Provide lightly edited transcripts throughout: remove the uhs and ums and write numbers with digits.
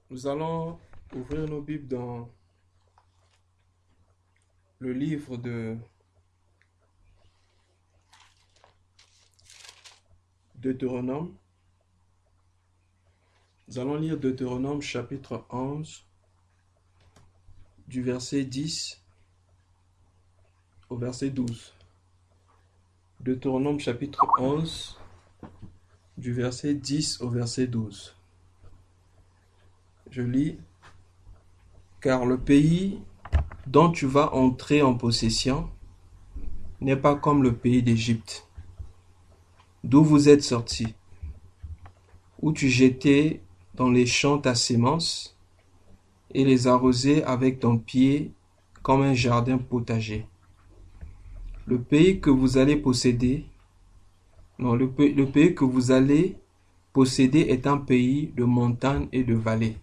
Nous allons ouvrir nos Bibles dans le livre de Deutéronome. Nous allons lire Deutéronome chapitre 11, du verset 10 au verset 12. Deutéronome chapitre 11, du verset 10 au verset 12. Je lis: Car le pays dont tu vas entrer en possession n'est pas comme le pays d'Égypte, d'où vous êtes sortis, où tu jetais dans les champs ta sémence et les arrosais avec ton pied comme un jardin potager. Le pays que vous allez posséder, le pays que vous allez posséder est un pays de montagnes et de vallées,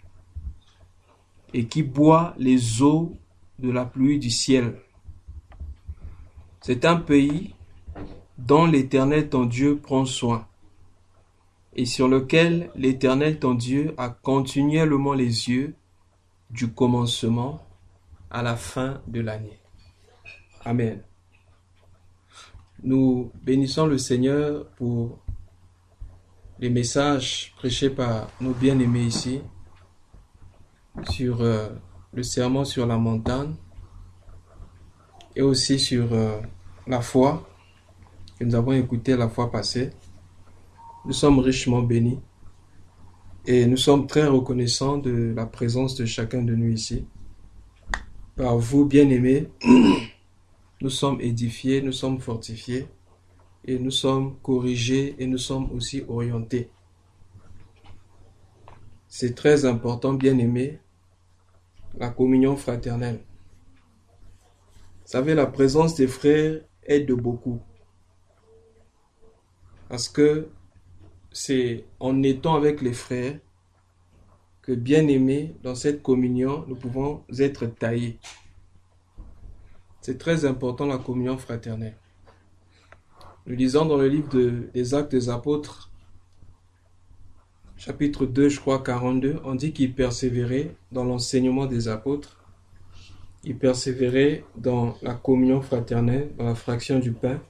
et qui boit les eaux de la pluie du ciel. C'est un pays dont l'Éternel ton Dieu prend soin, et sur lequel l'Éternel ton Dieu a continuellement les yeux du commencement à la fin de l'année. Amen. Nous bénissons le Seigneur pour les messages prêchés par nos bien-aimés ici sur le sermon sur la montagne et aussi sur la foi que nous avons écouté la fois passée. Nous sommes richement bénis et nous sommes très reconnaissants de la présence de chacun de nous ici. Par vous, bien-aimés, nous sommes édifiés, nous sommes fortifiés et nous sommes corrigés et nous sommes aussi orientés. C'est très important, bien-aimés, la communion fraternelle. Vous savez, la présence des frères aide beaucoup. Parce que c'est en étant avec les frères que, bien-aimés, dans cette communion, nous pouvons être taillés. C'est très important, la communion fraternelle. Nous lisons dans le livre des Actes des Apôtres, chapitre 2, je crois, 42, on dit qu'ils persévéraient dans l'enseignement des apôtres, ils persévéraient dans la communion fraternelle, dans la fraction du pain,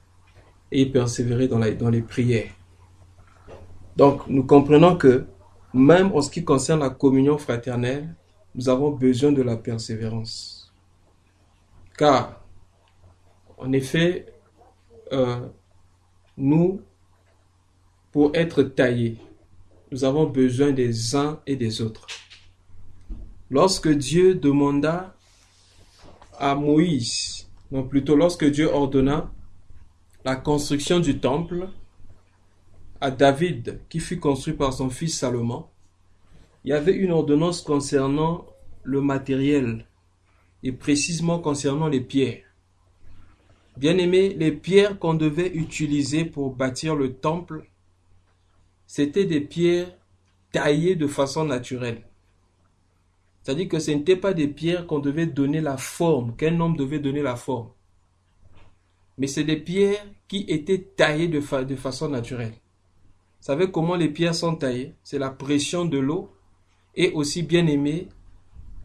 et ils persévéraient dans les prières. Donc, nous comprenons que, même en ce qui concerne la communion fraternelle, nous avons besoin de la persévérance. Car, en effet, nous, pour être taillés, nous avons besoin des uns et des autres. Lorsque Dieu demanda à Moïse, non plutôt lorsque Dieu ordonna la construction du temple à David, qui fut construit par son fils Salomon, il y avait une ordonnance concernant le matériel et précisément concernant les pierres. Bien-aimés, les pierres qu'on devait utiliser pour bâtir le temple, c'était des pierres taillées de façon naturelle. C'est-à-dire que ce n'étaient pas des pierres qu'on devait donner la forme, qu'un homme devait donner la forme. Mais c'est des pierres qui étaient taillées de façon naturelle. Vous savez comment les pierres sont taillées? C'est la pression de l'eau et aussi, bien aimé,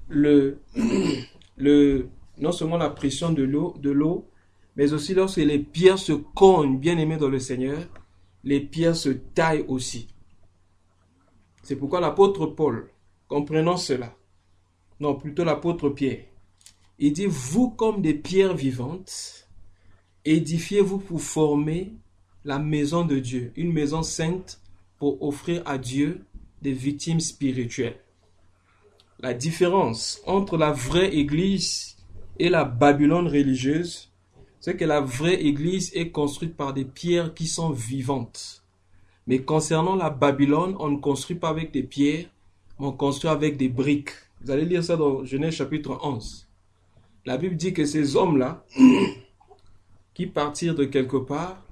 non seulement la pression de l'eau, mais aussi lorsque les pierres se cognent, bien aimé dans le Seigneur, les pierres se taillent aussi. C'est pourquoi l'apôtre Paul, comprenant cela, non, plutôt l'apôtre Pierre, il dit: vous comme des pierres vivantes, édifiez-vous pour former la maison de Dieu, une maison sainte pour offrir à Dieu des victimes spirituelles. La différence entre la vraie église et la Babylone religieuse, c'est que la vraie église est construite par des pierres qui sont vivantes. Mais concernant la Babylone, on ne construit pas avec des pierres, mais on construit avec des briques. Vous allez lire ça dans Genèse chapitre 11. La Bible dit que ces hommes-là, qui partirent de quelque part,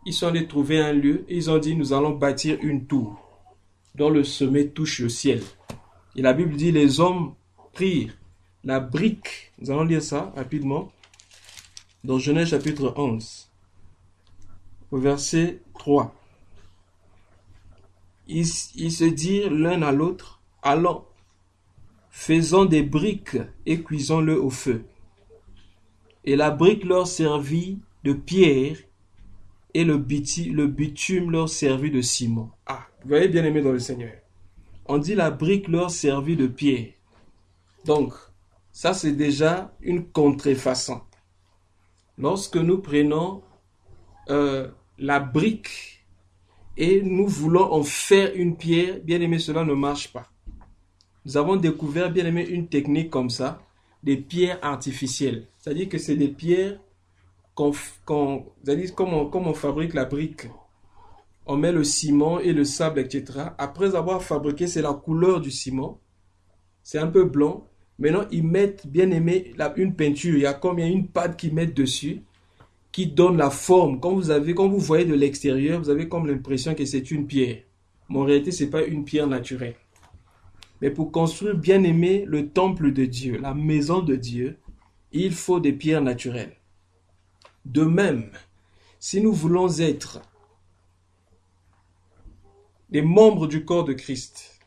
ils sont allés trouver un lieu et ils ont dit: nous allons bâtir une tour dont le sommet touche le ciel. Et la Bible dit: les hommes prirent la brique. Nous allons lire ça rapidement dans Genèse chapitre 11, au verset 3. Ils se dirent l'un à l'autre: allons, faisant des briques et cuisant-le au feu. Et la brique leur servit de pierre, et le bitume leur servit de ciment. Ah, vous voyez, bien aimé dans le Seigneur. On dit la brique leur servit de pierre. Donc, ça c'est déjà une contrefaçon. Lorsque nous prenons la brique et nous voulons en faire une pierre, bien aimé, cela ne marche pas. Nous avons découvert, bien aimé, une technique comme ça, des pierres artificielles. C'est-à-dire que c'est des pierres c'est-à-dire comme on fabrique la brique. On met le ciment et le sable, etc. Après avoir fabriqué, c'est la couleur du ciment. C'est un peu blanc. Maintenant, ils mettent, bien aimé, une peinture. Il y a une pâte qu'ils mettent dessus, qui donne la forme. Quand vous voyez de l'extérieur, vous avez comme l'impression que c'est une pierre. Mais en réalité, ce n'est pas une pierre naturelle. Mais pour construire, bien aimé, le temple de Dieu, la maison de Dieu, il faut des pierres naturelles. De même, si nous voulons être des membres du corps de Christ,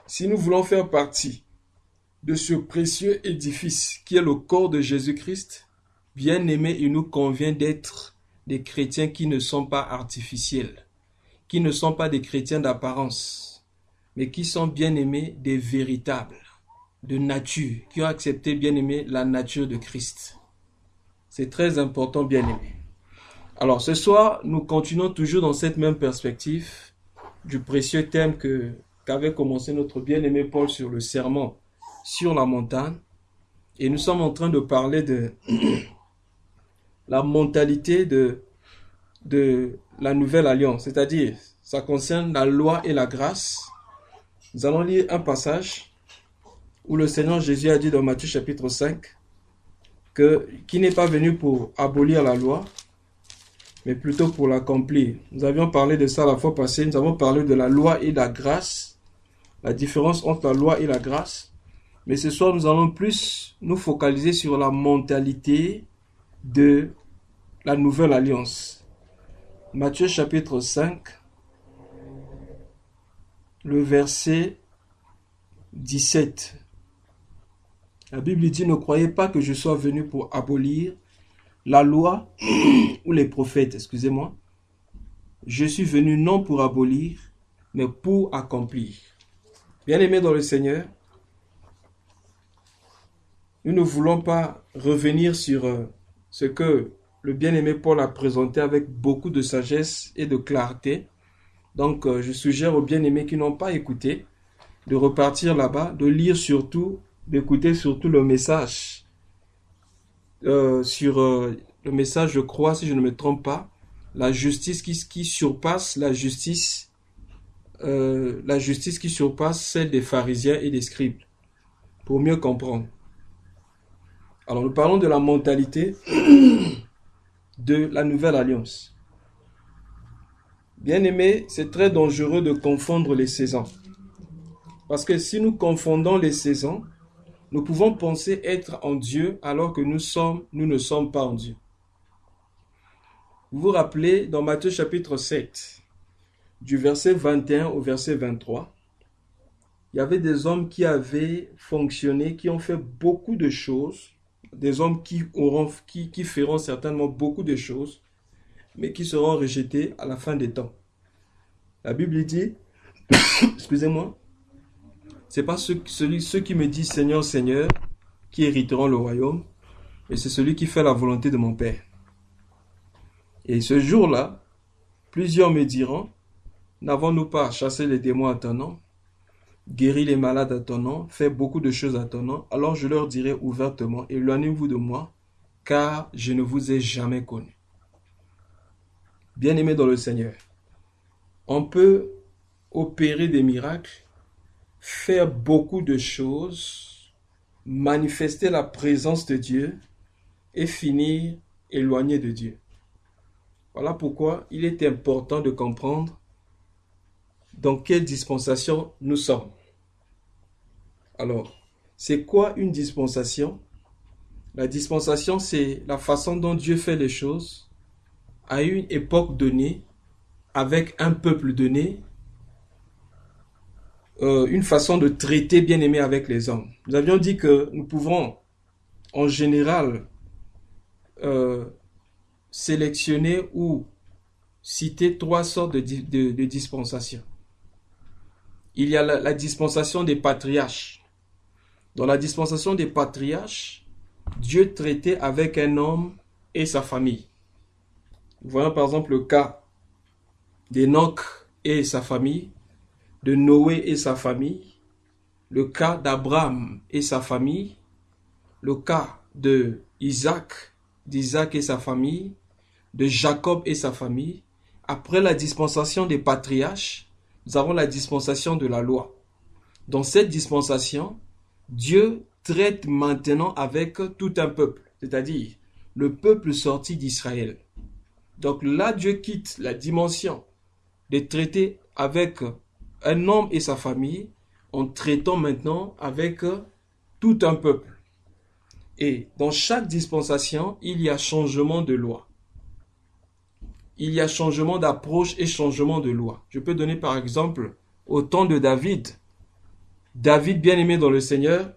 si nous voulons faire partie de ce précieux édifice qui est le corps de Jésus-Christ, bien aimé, il nous convient d'être des chrétiens qui ne sont pas artificiels, qui ne sont pas des chrétiens d'apparence, mais qui sont bien aimés des véritables, de nature, qui ont accepté bien aimé la nature de Christ. C'est très important, bien aimé. Alors, ce soir, nous continuons toujours dans cette même perspective du précieux thème qu'avait commencé notre bien-aimé Paul sur le sermon sur la montagne. Et nous sommes en train de parler de la mentalité de la nouvelle alliance. C'est-à-dire, ça concerne la loi et la grâce. Nous allons lire un passage où le Seigneur Jésus a dit dans Matthieu chapitre 5 qui n'est pas venu pour abolir la loi, mais plutôt pour l'accomplir. Nous avions parlé de ça la fois passée. Nous avons parlé de la loi et la grâce, la différence entre la loi et la grâce. Mais ce soir, nous allons plus nous focaliser sur la mentalité de la nouvelle alliance. Matthieu chapitre 5, le verset 17. La Bible dit, ne croyez pas que je sois venu pour abolir la loi ou les prophètes, excusez-moi. Je suis venu non pour abolir, mais pour accomplir. Bien-aimés dans le Seigneur, nous ne voulons pas revenir sur ce que le bien-aimé Paul a présenté avec beaucoup de sagesse et de clarté. Donc, je suggère aux bien-aimés qui n'ont pas écouté de repartir là-bas, de lire surtout, d'écouter surtout le message sur le message, je crois, si je ne me trompe pas, la justice qui surpasse la justice qui surpasse celle des pharisiens et des scribes, pour mieux comprendre. Alors, nous parlons de la mentalité de la nouvelle alliance. Bien-aimés, c'est très dangereux de confondre les saisons. Parce que si nous confondons les saisons, nous pouvons penser être en Dieu alors que nous ne sommes pas en Dieu. Vous vous rappelez dans Matthieu chapitre 7, du verset 21 au verset 23, il y avait des hommes qui avaient fonctionné, qui ont fait beaucoup de choses, des hommes qui feront certainement beaucoup de choses, mais qui seront rejetés à la fin des temps. La Bible dit, excusez-moi, c'est pas ceux qui me disent Seigneur, Seigneur, qui hériteront le royaume, mais c'est celui qui fait la volonté de mon Père. Et ce jour-là, plusieurs me diront, n'avons-nous pas chassé les démons à ton nom, guéri les malades à ton nom, fait beaucoup de choses à ton nom? Alors je leur dirai ouvertement, éloignez-vous de moi, car je ne vous ai jamais connu. Bien-aimés dans le Seigneur, on peut opérer des miracles, faire beaucoup de choses, manifester la présence de Dieu et finir éloigné de Dieu. Voilà pourquoi il est important de comprendre dans quelle dispensation nous sommes. Alors, c'est quoi une dispensation? La dispensation, c'est la façon dont Dieu fait les choses à une époque donnée, avec un peuple donné, une façon de traiter bien-aimé avec les hommes. Nous avions dit que nous pouvons en général sélectionner ou citer trois sortes de dispensations. Il y a la dispensation des patriarches. Dans la dispensation des patriarches, Dieu traitait avec un homme et sa famille. Voyons par exemple le cas d'Enoch et sa famille, de Noé et sa famille, le cas d'Abraham et sa famille, le cas d'Isaac et sa famille, de Jacob et sa famille. Après la dispensation des patriarches, nous avons la dispensation de la loi. Dans cette dispensation, Dieu traite maintenant avec tout un peuple, c'est-à-dire le peuple sorti d'Israël. Donc là, Dieu quitte la dimension de traiter avec un homme et sa famille en traitant maintenant avec tout un peuple. Et dans chaque dispensation, il y a changement de loi. Il y a changement d'approche et changement de loi. Je peux donner par exemple au temps de David. David, bien aimé dans le Seigneur,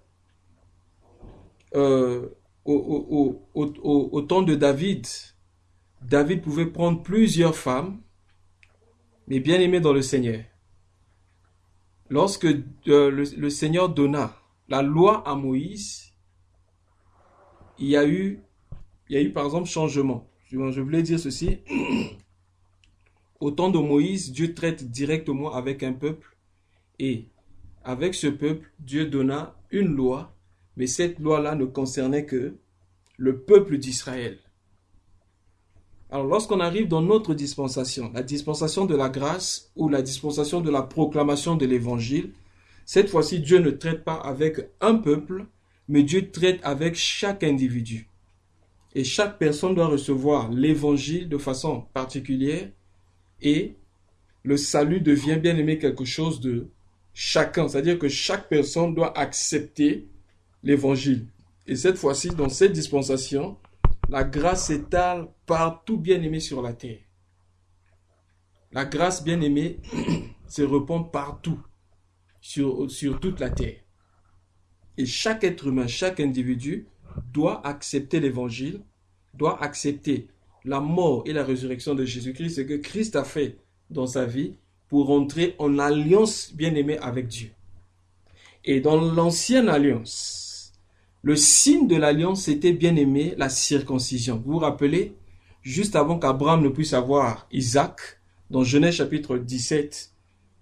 au temps de David, David pouvait prendre plusieurs femmes, mais bien aimé dans le Seigneur. Lorsque le Seigneur donna la loi à Moïse, il y a eu par exemple changement. Je voulais dire ceci. Au temps de Moïse, Dieu traite directement avec un peuple et avec ce peuple, Dieu donna une loi, mais cette loi-là ne concernait que le peuple d'Israël. Alors lorsqu'on arrive dans notre dispensation, la dispensation de la grâce ou la dispensation de la proclamation de l'évangile, cette fois-ci Dieu ne traite pas avec un peuple, mais Dieu traite avec chaque individu. Et chaque personne doit recevoir l'évangile de façon particulière et le salut devient bien aimé quelque chose de chacun. C'est-à-dire que chaque personne doit accepter l'évangile. Et cette fois-ci, dans cette dispensation, la grâce s'étale partout bien aimé sur la terre. La grâce bien aimée se répand partout sur toute la terre. Et chaque être humain, chaque individu doit accepter l'évangile, doit accepter la mort et la résurrection de Jésus-Christ, ce que Christ a fait dans sa vie pour entrer en alliance bien-aimée avec Dieu. Et dans l'ancienne alliance, le signe de l'alliance, c'était bien-aimé la circoncision. Vous vous rappelez, juste avant qu'Abraham ne puisse avoir Isaac, dans Genèse chapitre 17,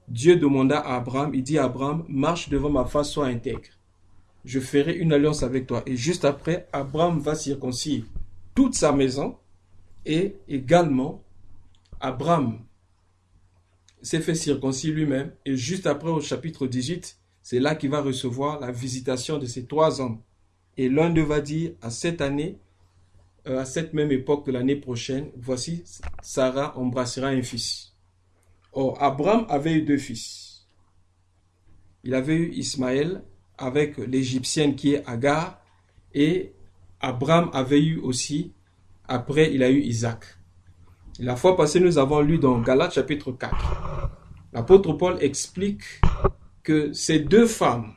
Dieu demanda à Abraham, il dit à Abraham, marche devant ma face, sois intègre. Je ferai une alliance avec toi. Et juste après, Abraham va circoncire toute sa maison. Et également, Abraham s'est fait circoncire lui-même. Et juste après, au chapitre 18, c'est là qu'il va recevoir la visitation de ces trois hommes. Et l'un d'eux va dire, à cette année, à cette même époque de l'année prochaine, voici, Sarah embrassera un fils. Or, Abraham avait eu deux fils. Il avait eu Ismaël avec l'égyptienne qui est Agar, et Abraham avait eu aussi, après il a eu Isaac. La fois passée, nous avons lu dans Galates chapitre 4. L'apôtre Paul explique que ces deux femmes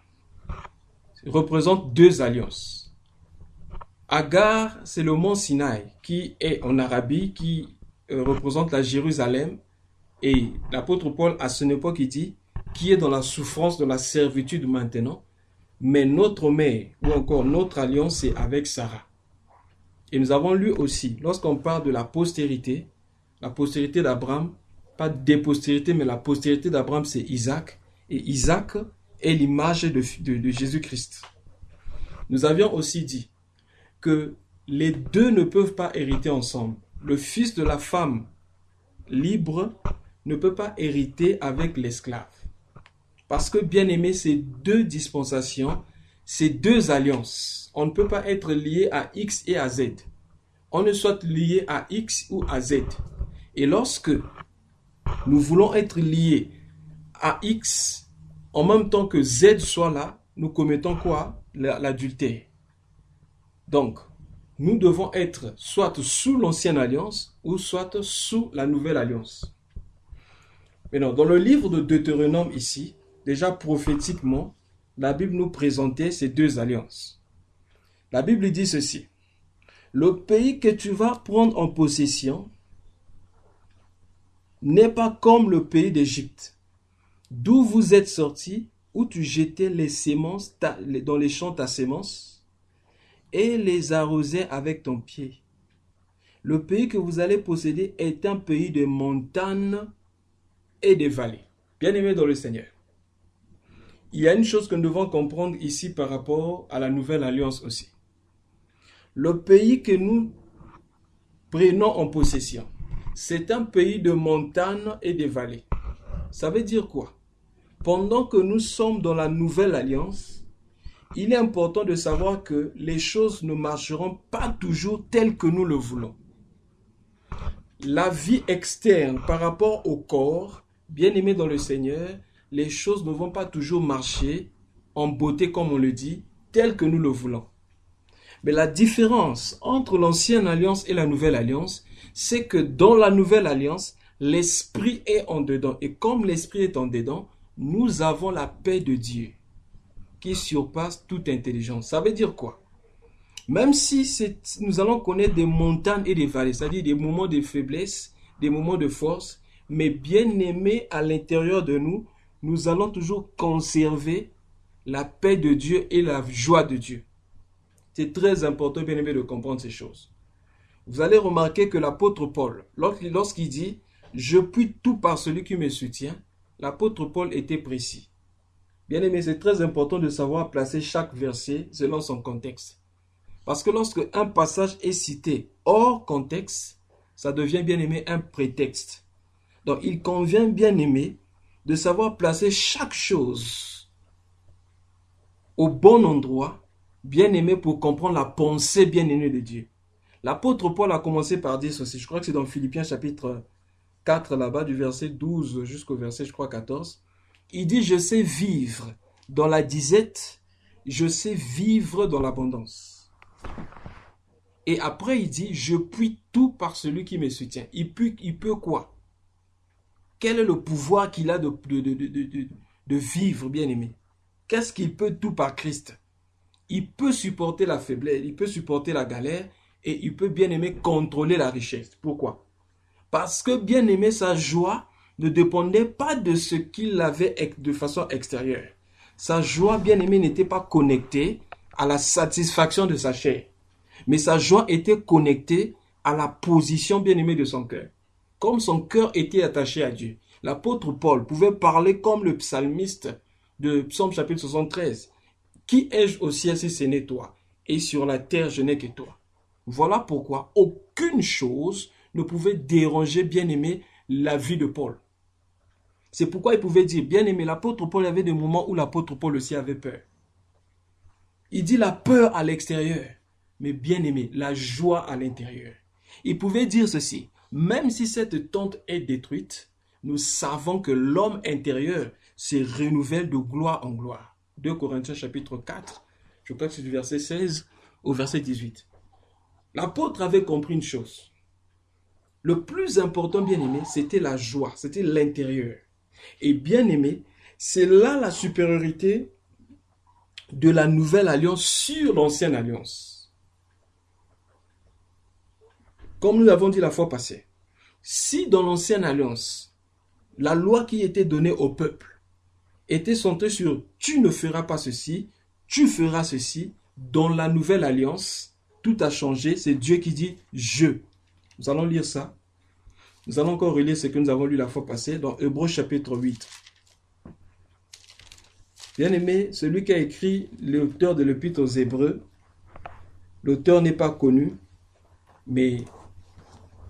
représentent deux alliances. Agar, c'est le mont Sinaï qui est en Arabie, qui représente la Jérusalem. Et l'apôtre Paul, à son époque, il dit, qui est dans la souffrance de la servitude maintenant, mais notre mère, ou encore notre alliance, c'est avec Sarah. Et nous avons lu aussi, lorsqu'on parle de la postérité d'Abraham, pas des postérités, mais la postérité d'Abraham, c'est Isaac. Et Isaac est l'image de Jésus-Christ. Nous avions aussi dit que les deux ne peuvent pas hériter ensemble. Le fils de la femme libre ne peut pas hériter avec l'esclave. Parce que, bien aimé, ces deux dispensations, ces deux alliances, on ne peut pas être lié à X et à Z. On ne soit lié à X ou à Z. Et lorsque nous voulons être liés à X, en même temps que Z soit là, nous commettons quoi? L'adultère. Donc, nous devons être soit sous l'ancienne alliance ou soit sous la nouvelle alliance. Maintenant, dans le livre de Deutéronome ici, déjà prophétiquement, la Bible nous présentait ces deux alliances. La Bible dit ceci. Le pays que tu vas prendre en possession n'est pas comme le pays d'Égypte, d'où vous êtes sortis, où tu jetais les semences dans les champs ta semence et les arrosais avec ton pied. Le pays que vous allez posséder est un pays de montagnes et de vallées. Bien-aimés dans le Seigneur, il y a une chose que nous devons comprendre ici par rapport à la nouvelle alliance aussi. Le pays que nous prenons en possession, c'est un pays de montagnes et de vallées. Ça veut dire quoi? Pendant que nous sommes dans la nouvelle alliance, il est important de savoir que les choses ne marcheront pas toujours telles que nous le voulons. La vie externe par rapport au corps, bien-aimé dans le Seigneur, les choses ne vont pas toujours marcher en beauté, comme on le dit, telles que nous le voulons. Mais la différence entre l'ancienne alliance et la nouvelle alliance, c'est que dans la nouvelle alliance, l'esprit est en dedans. Et comme l'esprit est en dedans, nous avons la paix de Dieu qui surpasse toute intelligence. Ça veut dire quoi? Même si nous allons connaître des montagnes et des vallées, c'est-à-dire des moments de faiblesse, des moments de force, mais bien aimés à l'intérieur de nous, nous allons toujours conserver la paix de Dieu et la joie de Dieu. C'est très important, bien aimé, de comprendre ces choses. Vous allez remarquer que l'apôtre Paul, lorsqu'il dit « Je puis tout par celui qui me soutient », l'apôtre Paul était précis. Bien aimé, c'est très important de savoir placer chaque verset selon son contexte. Parce que lorsque un passage est cité hors contexte, ça devient, bien aimé, un prétexte. Donc, il convient, bien aimé, de savoir placer chaque chose au bon endroit, bien aimé, pour comprendre la pensée bien aimée de Dieu. L'apôtre Paul a commencé par dire ceci. Je crois que c'est dans Philippiens chapitre 4, là-bas, du verset 12 jusqu'au verset, je crois, 14. Il dit, je sais vivre dans la disette, je sais vivre dans l'abondance. Et après, il dit, je puis tout par celui qui me soutient. Il peut quoi? Quel est le pouvoir qu'il a de vivre, bien aimé? Qu'est-ce qu'il peut tout par Christ? Il peut supporter la faiblesse, il peut supporter la galère et il peut, bien aimé, contrôler la richesse. Pourquoi? Parce que, bien aimé, sa joie ne dépendait pas de ce qu'il avait de façon extérieure. Sa joie, bien aimé, n'était pas connectée à la satisfaction de sa chair. Mais sa joie était connectée à la position bien-aimée de son cœur. Comme son cœur était attaché à Dieu, l'apôtre Paul pouvait parler comme le psalmiste de Psaume chapitre 73. Qui ai-je au ciel si ce n'est toi? Et sur la terre, je n'ai que toi. Voilà pourquoi aucune chose ne pouvait déranger, bien-aimé, la vie de Paul. C'est pourquoi il pouvait dire, bien-aimé, l'apôtre Paul avait des moments où l'apôtre Paul aussi avait peur. Il dit la peur à l'extérieur, mais bien-aimé, la joie à l'intérieur. Il pouvait dire ceci, même si cette tente est détruite, nous savons que l'homme intérieur se renouvelle de gloire en gloire. 2 Corinthiens chapitre 4, je crois que c'est du verset 16 au verset 18. L'apôtre avait compris une chose. Le plus important, bien-aimé, c'était la joie, c'était l'intérieur. Et bien-aimé, c'est là la supériorité de la nouvelle alliance sur l'ancienne alliance. Comme nous l'avons dit la fois passée, si dans l'ancienne alliance, la loi qui était donnée au peuple était centrée sur « tu ne feras pas ceci, tu feras ceci », dans la nouvelle alliance, tout a changé, c'est Dieu qui dit « je ». Nous allons lire ça. Nous allons encore relire ce que nous avons lu la fois passée dans Hébreux chapitre 8. Bien-aimé, celui qui a écrit l'auteur de l'Épître aux Hébreux, l'auteur n'est pas connu, mais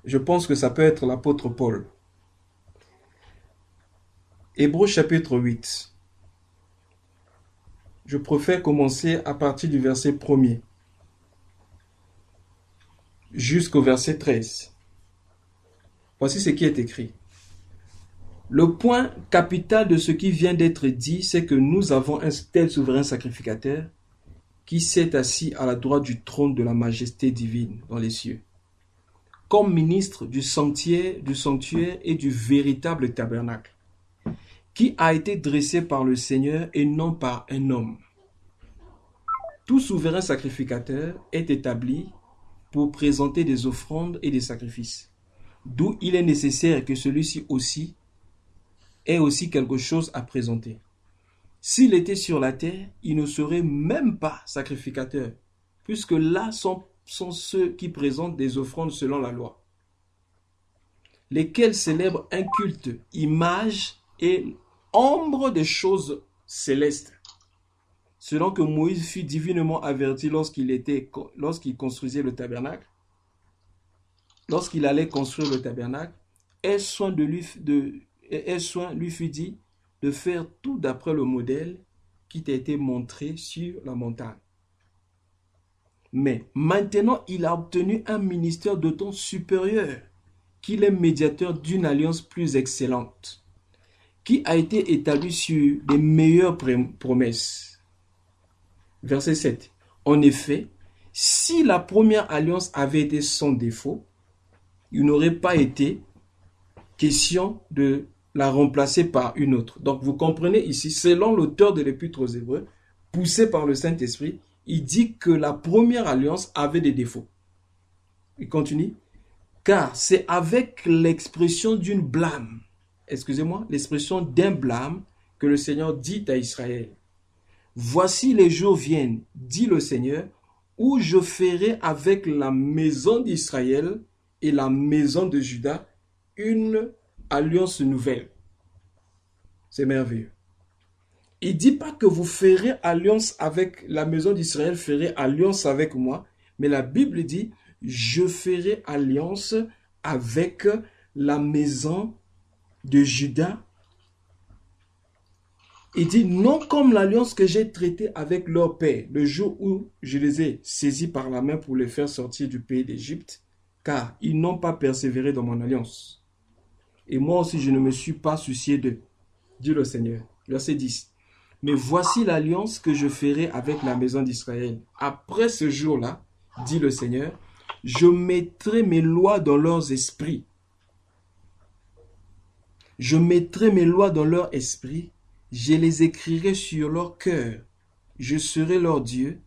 je pense que ça peut être l'apôtre Paul. Hébreux chapitre 8. Je préfère commencer à partir du verset 1er jusqu'au verset 13. Voici ce qui est écrit. Le point capital de ce qui vient d'être dit, c'est que nous avons un tel souverain sacrificateur qui s'est assis à la droite du trône de la majesté divine dans les cieux, comme ministre du sanctuaire et du véritable tabernacle, qui a été dressé par le Seigneur et non par un homme. Tout souverain sacrificateur est établi pour présenter des offrandes et des sacrifices, d'où il est nécessaire que celui-ci aussi ait aussi quelque chose à présenter. S'il était sur la terre, il ne serait même pas sacrificateur, puisque là sont ceux qui présentent des offrandes selon la loi, lesquels célèbrent un culte, image et ombre des choses célestes, selon que Moïse fut divinement averti lorsqu'il construisait le tabernacle, lorsqu'il allait construire le tabernacle, et soin lui fut dit de faire tout d'après le modèle qui t'a été montré sur la montagne. Mais maintenant, il a obtenu un ministère d'autant supérieur qu'il est médiateur d'une alliance plus excellente, qui a été établie sur les meilleures promesses. Verset 7. En effet, si la première alliance avait été sans défaut, il n'aurait pas été question de la remplacer par une autre. Donc vous comprenez ici, selon l'auteur de l'Épître aux Hébreux, poussé par le Saint-Esprit, il dit que la première alliance avait des défauts. Il continue. Car c'est avec l'expression d'une blâme, l'expression d'un blâme que le Seigneur dit à Israël. Voici les jours viennent, dit le Seigneur, où je ferai avec la maison d'Israël et la maison de Juda une alliance nouvelle. C'est merveilleux. Il ne dit pas que vous ferez alliance avec la maison d'Israël, ferez alliance avec moi, mais la Bible dit, je ferai alliance avec la maison de Juda. Il dit, non comme l'alliance que j'ai traitée avec leur père, le jour où je les ai saisis par la main pour les faire sortir du pays d'Égypte, car ils n'ont pas persévéré dans mon alliance. Et moi aussi, je ne me suis pas soucié d'eux, dit le Seigneur. Verset 10. Mais voici l'alliance que je ferai avec la maison d'Israël. Après ce jour-là, dit le Seigneur, je mettrai mes lois dans leurs esprits. Je mettrai mes lois dans leur esprit, je les écrirai sur leur cœur. Je serai leur Dieu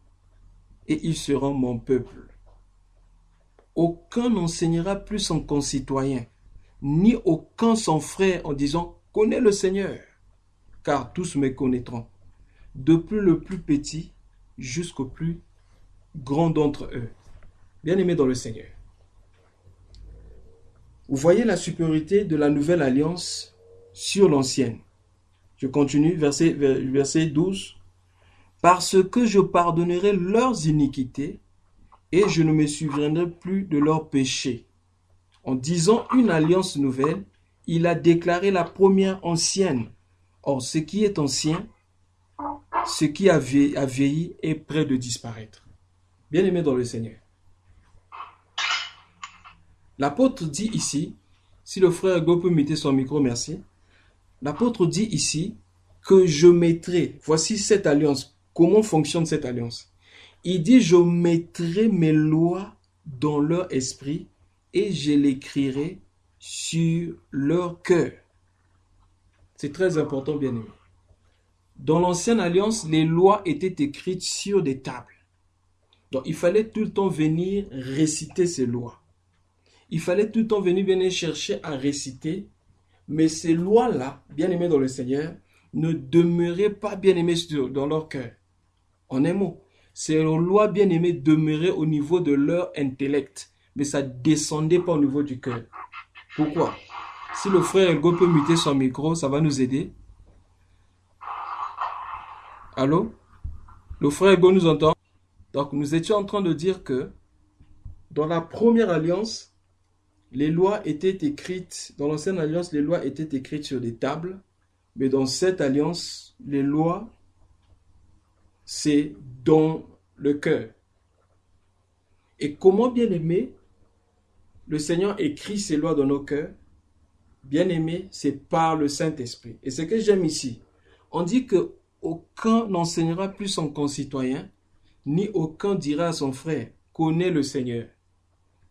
et ils seront mon peuple. Aucun n'enseignera plus son concitoyen, ni aucun son frère en disant « Connais le Seigneur », car tous me connaîtront, depuis le plus petit jusqu'au plus grand d'entre eux. Bien-aimés dans le Seigneur, vous voyez la supériorité de la nouvelle alliance sur l'ancienne. Je continue, verset 12. « Parce que je pardonnerai leurs iniquités et je ne me souviendrai plus de leurs péchés. » En disant une alliance nouvelle, il a déclaré la première ancienne. Or, ce qui est ancien, ce qui a vieilli est près de disparaître. Bien-aimés dans le Seigneur. L'apôtre dit ici, si le frère Hugo peut muter son micro, merci. L'apôtre dit ici que je mettrai, voici cette alliance. Comment fonctionne cette alliance? Il dit, je mettrai mes lois dans leur esprit et je l'écrirai sur leur cœur. C'est très important, bien-aimé. Dans l'ancienne alliance, les lois étaient écrites sur des tables. Donc, il fallait tout le temps venir réciter ces lois. Il fallait tout le temps venir chercher à réciter. Mais ces lois-là, bien-aimés dans le Seigneur, ne demeuraient pas bien-aimées dans leur cœur. En un mot, ces lois bien-aimées demeuraient au niveau de leur intellect. Mais ça ne descendait pas au niveau du cœur. Pourquoi? Si le frère Hugo peut muter son micro, ça va nous aider. Allô? Le frère Hugo nous entend? Donc, nous étions en train de dire que dans la première alliance, les lois étaient écrites, dans l'ancienne alliance, les lois étaient écrites sur des tables, mais dans cette alliance, les lois, c'est dans le cœur. Et comment, bien aimé, le Seigneur écrit ses lois dans nos cœurs? Bien aimé, c'est par le Saint-Esprit. Et ce que j'aime ici, on dit que aucun n'enseignera plus son concitoyen, ni aucun dira à son frère, connais le Seigneur.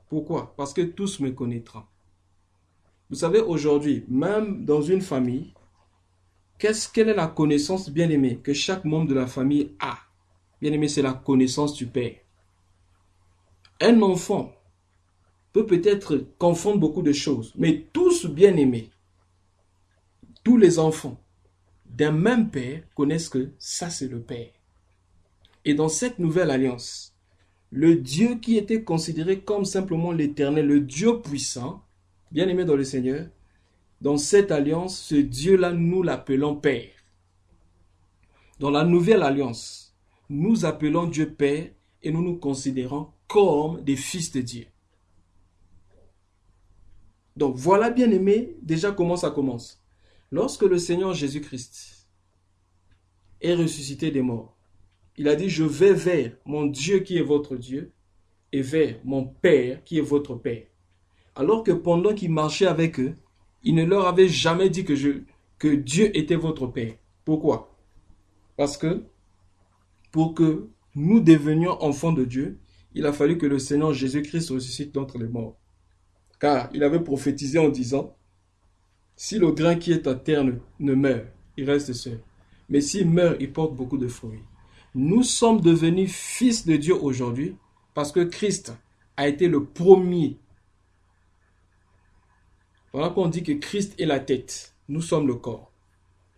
Pourquoi? Parce que tous me connaîtront. Vous savez, aujourd'hui, même dans une famille, Quelle est la connaissance, bien-aimé, que chaque membre de la famille a? Bien-aimé, c'est la connaissance du Père. Un enfant peut peut-être confondre beaucoup de choses, mais tous, bien-aimés, tous les enfants d'un même Père connaissent que ça, c'est le Père. Et dans cette nouvelle alliance, le Dieu qui était considéré comme simplement l'Éternel, le Dieu puissant, bien-aimé dans le Seigneur, dans cette alliance, ce Dieu-là, nous l'appelons Père. Dans la nouvelle alliance, nous appelons Dieu Père et nous nous considérons comme des fils de Dieu. Donc voilà, bien-aimé, déjà comment ça commence. Lorsque le Seigneur Jésus-Christ est ressuscité des morts, il a dit, je vais vers mon Dieu qui est votre Dieu et vers mon Père qui est votre Père. Alors que pendant qu'il marchait avec eux, il ne leur avait jamais dit que Dieu était votre Père. Pourquoi? Parce que pour que nous devenions enfants de Dieu, il a fallu que le Seigneur Jésus-Christ ressuscite d'entre les morts. Car il avait prophétisé en disant, si le grain qui est à terre ne meurt, il reste seul. Mais s'il meurt, il porte beaucoup de fruits. Nous sommes devenus fils de Dieu aujourd'hui parce que Christ a été le premier. Voilà qu'on dit que Christ est la tête, nous sommes le corps.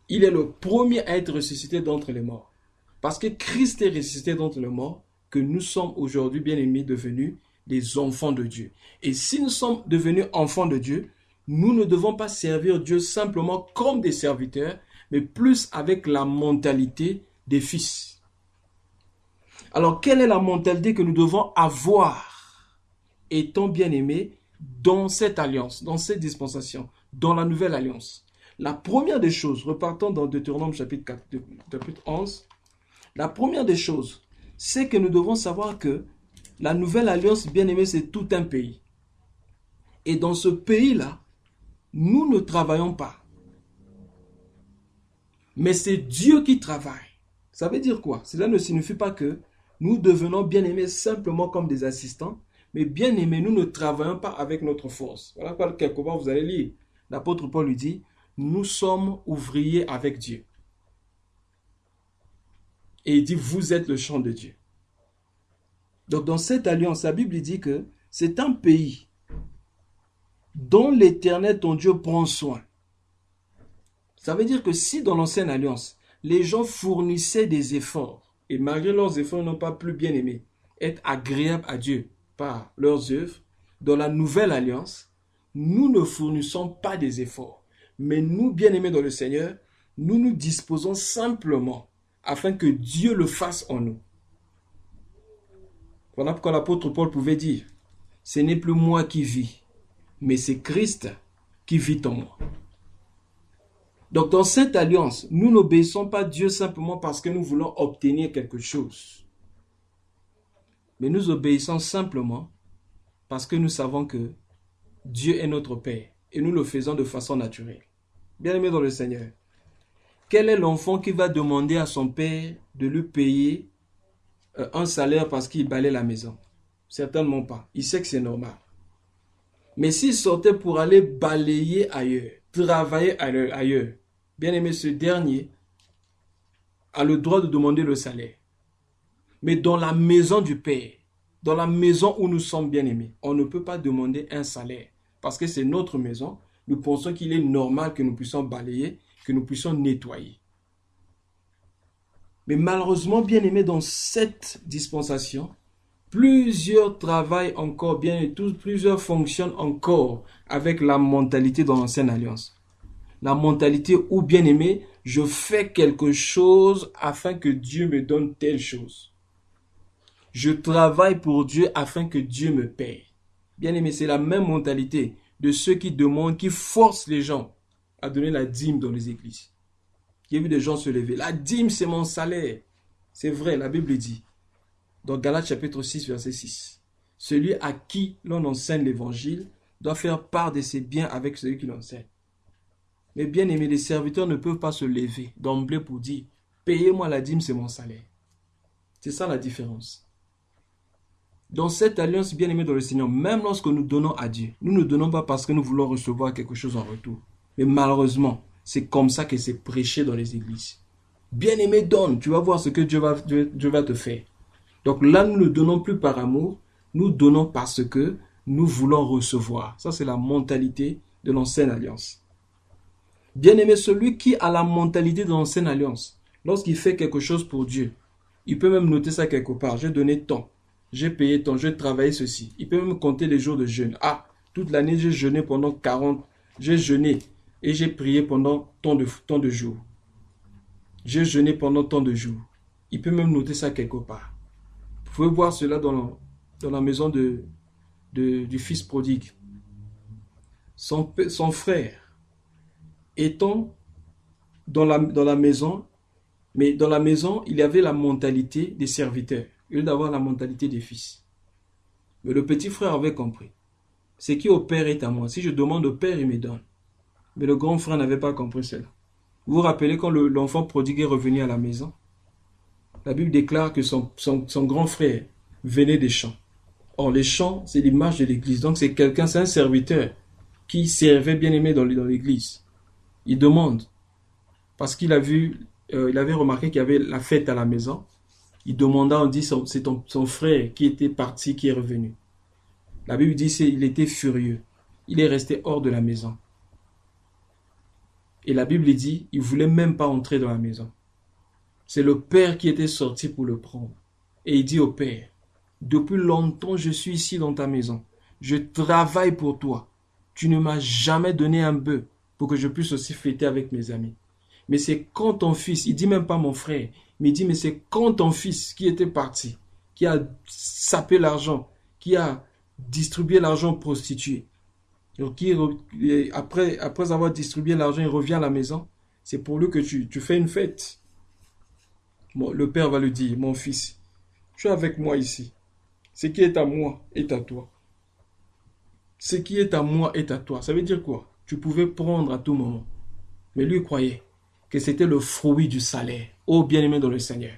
Il est le premier à être ressuscité d'entre les morts. Parce que Christ est ressuscité d'entre les morts, que nous sommes aujourd'hui, bien-aimés, devenus des enfants de Dieu. Et si nous sommes devenus enfants de Dieu, nous ne devons pas servir Dieu simplement comme des serviteurs, mais plus avec la mentalité des fils. Alors, quelle est la mentalité que nous devons avoir, étant bien-aimés, dans cette alliance, dans cette dispensation, dans la nouvelle alliance? La première des choses, repartons dans Deutéronome chapitre 11, la première des choses, c'est que nous devons savoir que la nouvelle alliance, bien-aimée, c'est tout un pays. Et dans ce pays-là, nous ne travaillons pas. Mais c'est Dieu qui travaille. Ça veut dire quoi? Cela ne signifie pas que nous devenons bien-aimés simplement comme des assistants, mais bien-aimés, nous ne travaillons pas avec notre force. Voilà quoi, quelque part, vous allez lire. L'apôtre Paul lui dit, nous sommes ouvriers avec Dieu. Et il dit, vous êtes le champ de Dieu. Donc dans cette alliance, la Bible dit que c'est un pays dont l'Éternel, ton Dieu, prend soin. Ça veut dire que si dans l'ancienne alliance, les gens fournissaient des efforts, et malgré leurs efforts, ils n'ont pas plus bien aimé être agréables à Dieu par leurs œuvres, dans la nouvelle alliance, nous ne fournissons pas des efforts. Mais nous, bien-aimés dans le Seigneur, nous nous disposons simplement afin que Dieu le fasse en nous. Voilà pourquoi l'apôtre Paul pouvait dire, ce n'est plus moi qui vis, mais c'est Christ qui vit en moi. Donc dans cette alliance, nous n'obéissons pas Dieu simplement parce que nous voulons obtenir quelque chose. Mais nous obéissons simplement parce que nous savons que Dieu est notre Père et nous le faisons de façon naturelle. Bien-aimé dans le Seigneur, quel est l'enfant qui va demander à son père de lui payer un salaire parce qu'il balaye la maison? Certainement pas. Il sait que c'est normal. Mais s'il sortait pour aller balayer ailleurs, travailler ailleurs, bien-aimé, ce dernier a le droit de demander le salaire. Mais dans la maison du Père, dans la maison où nous sommes bien-aimés, on ne peut pas demander un salaire. Parce que c'est notre maison. Nous pensons qu'il est normal que nous puissions balayer, que nous puissions nettoyer. Mais malheureusement, bien-aimés, dans cette dispensation, plusieurs travaillent encore bien et plusieurs fonctionnent encore avec la mentalité dans l'ancienne alliance. La mentalité où, bien-aimé, je fais quelque chose afin que Dieu me donne telle chose. Je travaille pour Dieu afin que Dieu me paye. Bien-aimé, c'est la même mentalité de ceux qui demandent, qui forcent les gens à donner la dîme dans les églises. J'ai vu des gens se lever. La dîme, c'est mon salaire. C'est vrai, la Bible dit. Dans Galates chapitre 6, verset 6. Celui à qui l'on enseigne l'évangile doit faire part de ses biens avec celui qui l'enseigne. Mais bien aimé, les serviteurs ne peuvent pas se lever d'emblée pour dire « Payez-moi la dîme, c'est mon salaire ». C'est ça la différence. Dans cette alliance bien aimée dans le Seigneur, même lorsque nous donnons à Dieu, nous ne donnons pas parce que nous voulons recevoir quelque chose en retour. Mais malheureusement, C'est comme ça que c'est prêché dans les églises. Bien-aimé, donne, tu vas voir ce que Dieu va te faire. Donc là, nous ne donnons plus par amour, nous donnons parce que nous voulons recevoir. Ça, c'est la mentalité de l'ancienne alliance. Bien-aimé, celui qui a la mentalité de l'ancienne alliance, lorsqu'il fait quelque chose pour Dieu, il peut même noter ça quelque part. J'ai donné tant, j'ai payé tant, j'ai travaillé ceci. Il peut même compter les jours de jeûne. Ah, toute l'année, j'ai jeûné pendant 40, j'ai jeûné et j'ai prié pendant tant de jours. J'ai jeûné pendant tant de jours. Il peut même noter ça quelque part. Vous pouvez voir cela dans la maison du fils prodigue. Son frère étant dans la maison, mais dans la maison, il y avait la mentalité des serviteurs, au lieu d'avoir la mentalité des fils. Mais le petit frère avait compris. Ce qui au père est à moi. Si je demande au père, il me donne. Mais le grand frère n'avait pas compris cela. Vous vous rappelez quand l'enfant prodigue est revenu à la maison, la Bible déclare que son grand frère venait des champs. Or, les champs, c'est l'image de l'église. Donc, c'est un serviteur qui servait bien-aimé dans l'église. Il demande, parce qu'il il avait remarqué qu'il y avait la fête à la maison. Il demanda, on dit, c'est son frère qui était parti, qui est revenu. La Bible dit qu'il était furieux. Il est resté hors de la maison. Et la Bible dit, il ne voulait même pas entrer dans la maison. C'est le père qui était sorti pour le prendre. Et il dit au père, depuis longtemps je suis ici dans ta maison. Je travaille pour toi. Tu ne m'as jamais donné un bœuf pour que je puisse aussi fêter avec mes amis. Mais c'est quand ton fils, il dit même pas mon frère, mais il dit, mais c'est quand ton fils qui était parti, qui a sapé l'argent, qui a distribué l'argent aux prostituées. Donc, après avoir distribué l'argent, il revient à la maison. C'est pour lui que tu fais une fête. Bon, le père va lui dire, mon fils, tu es avec moi ici. Ce qui est à moi est à toi. Ce qui est à moi est à toi. Ça veut dire quoi? Tu pouvais prendre à tout moment. Mais lui croyait que c'était le fruit du salaire. Oh bien-aimé dans le Seigneur.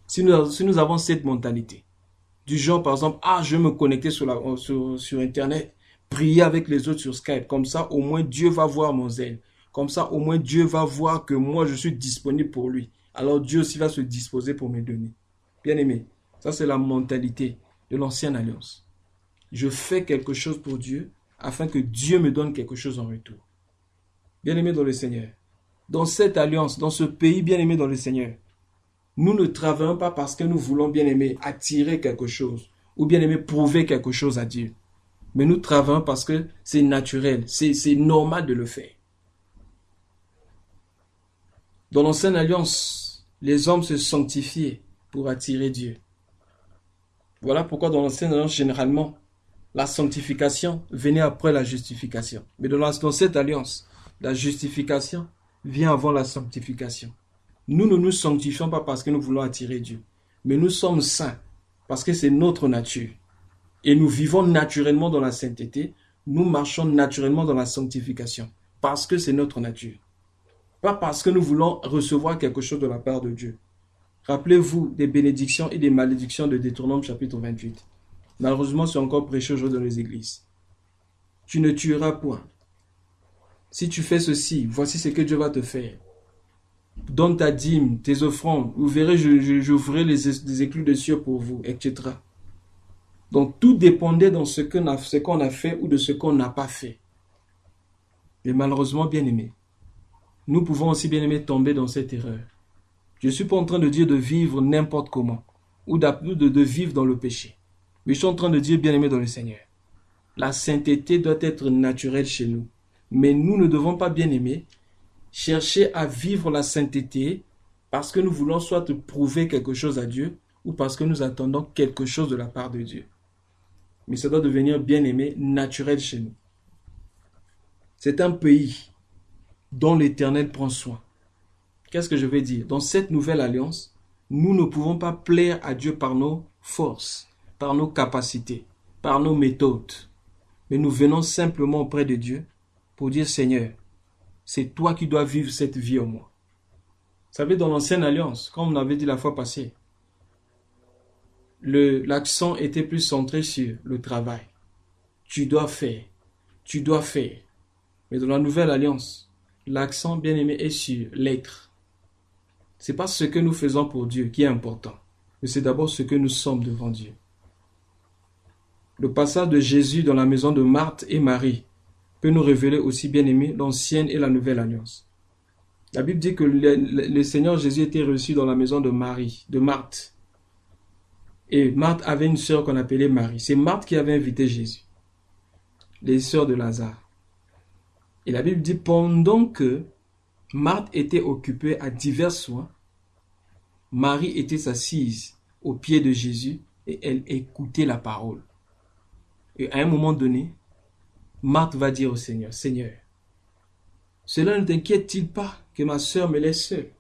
Si nous avons cette mentalité, du genre par exemple, je vais me connecter sur Internet, prier avec les autres sur Skype, comme ça au moins Dieu va voir mon zèle. Comme ça au moins Dieu va voir que moi je suis disponible pour lui. Alors Dieu aussi va se disposer pour me donner. Bien-aimé, ça c'est la mentalité de l'ancienne alliance. Je fais quelque chose pour Dieu afin que Dieu me donne quelque chose en retour. Bien-aimé dans le Seigneur, dans cette alliance, dans ce pays bien-aimé dans le Seigneur, nous ne travaillons pas parce que nous voulons bien-aimé attirer quelque chose ou bien-aimé prouver quelque chose à Dieu. Mais nous travaillons parce que c'est naturel, c'est normal de le faire. Dans l'ancienne alliance, les hommes se sanctifiaient pour attirer Dieu. Voilà pourquoi dans l'ancienne alliance, généralement, la sanctification venait après la justification. Mais dans cette alliance, la justification vient avant la sanctification. Nous ne nous sanctifions pas parce que nous voulons attirer Dieu, mais nous sommes saints parce que c'est notre nature. Et nous vivons naturellement dans la sainteté, nous marchons naturellement dans la sanctification parce que c'est notre nature. Pas parce que nous voulons recevoir quelque chose de la part de Dieu. Rappelez-vous des bénédictions et des malédictions de Deutéronome chapitre 28. Malheureusement, c'est encore prêché aujourd'hui dans les églises. Tu ne tueras point. Si tu fais ceci, voici ce que Dieu va te faire. Donne ta dîme, tes offrandes. Vous verrez, j'ouvrirai les éclus des cieux pour vous, etc. Donc, tout dépendait de ce qu'on a fait ou de ce qu'on n'a pas fait. Mais malheureusement, bien-aimés, nous pouvons aussi, bien-aimés, tomber dans cette erreur. Je ne suis pas en train de dire de vivre n'importe comment ou de vivre dans le péché. Mais je suis en train de dire, bien-aimés dans le Seigneur, la sainteté doit être naturelle chez nous. Mais nous ne devons pas, bien-aimés, chercher à vivre la sainteté parce que nous voulons soit prouver quelque chose à Dieu ou parce que nous attendons quelque chose de la part de Dieu. Mais ça doit devenir, bien-aimé, naturel chez nous. C'est un pays dont l'Éternel prend soin. Qu'est-ce que je vais dire? Dans cette nouvelle alliance, nous ne pouvons pas plaire à Dieu par nos forces, par nos capacités, par nos méthodes. Mais nous venons simplement auprès de Dieu pour dire, Seigneur, c'est toi qui dois vivre cette vie en moi. Vous savez, dans l'ancienne alliance, comme on avait dit la fois passée, l'accent était plus centré sur le travail. Tu dois faire, tu dois faire. Mais dans la nouvelle alliance, l'accent, bien aimé, est sur l'être. Ce n'est pas ce que nous faisons pour Dieu qui est important, mais c'est d'abord ce que nous sommes devant Dieu. Le passage de Jésus dans la maison de Marthe et Marie peut nous révéler aussi, bien aimé, l'ancienne et la nouvelle alliance. La Bible dit que le Seigneur Jésus était reçu dans la maison de Marthe. Et Marthe avait une sœur qu'on appelait Marie. C'est Marthe qui avait invité Jésus, les sœurs de Lazare. Et la Bible dit, pendant que Marthe était occupée à divers soins, Marie était assise aux pieds de Jésus et elle écoutait la parole. Et à un moment donné, Marthe va dire au Seigneur, « Seigneur, cela ne t'inquiète-t-il pas que ma sœur me laisse seule ?»